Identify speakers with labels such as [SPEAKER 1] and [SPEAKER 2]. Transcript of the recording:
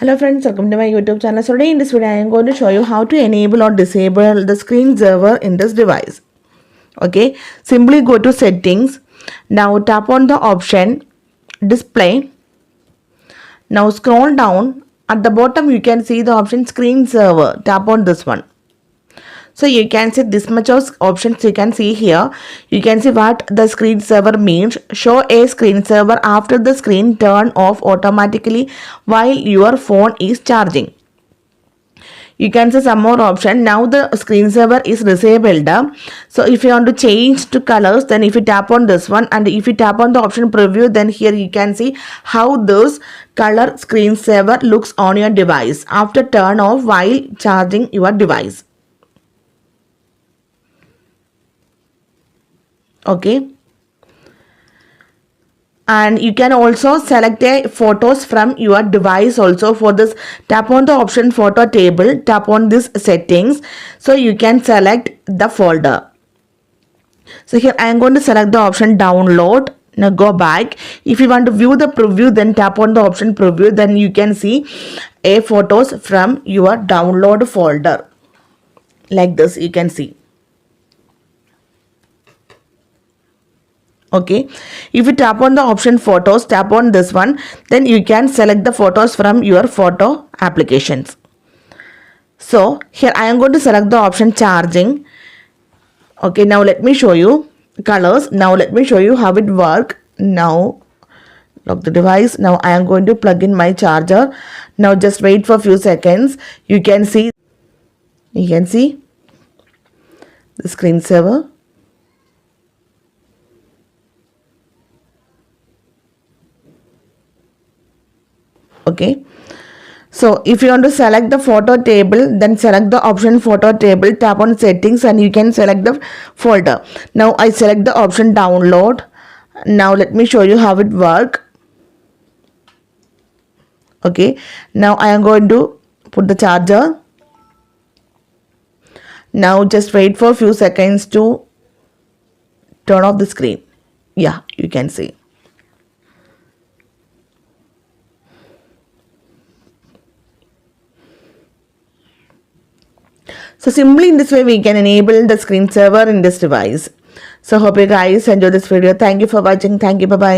[SPEAKER 1] Hello friends, welcome to my YouTube channel. So today in this video I am going to show you how to enable or disable the screensaver in this device. Okay, simply go to settings. Now tap on the option display. Now scroll down. At the bottom you can see the option screensaver. Tap on this one. So you can see this much of options you can see here. You can see what the screensaver means. Show a screensaver after the screen turn off automatically while your phone is charging. You can see some more option. Now the screensaver is disabled. So if you want to change to colors, then if you tap on this one and if you tap on the option preview, then here you can see how this color screensaver looks on your device after turn off while charging your device. Okay, and you can also select a photos from your device also. For this, tap on the option photo table, tap on this settings, so you can select the folder. So here I am going to select the option download. Now go back. If you want to view the preview, then tap on the option preview, then you can see a photos from your download folder like this. You can see. Okay, if you tap on the option photos, tap on this one, then you can select the photos from your photo applications. So here I am going to select the option charging. Okay, now let me show you colors. Now let me show you how it works. Now lock the device. Now I am going to plug in my charger. Now just wait for a few seconds. You can see the screensaver. Okay, so if you want to select the photo table, then select the option photo table, tap on settings and you can select the folder. Now I select the option download. Now let me show you how it works. Okay, now I am going to put the charger. Now just wait for a few seconds to turn off the screen. Yeah, you can see. So simply in this way we can enable the screensaver in this device. So hope you guys enjoy this video. Thank you for watching. Thank you. Bye bye.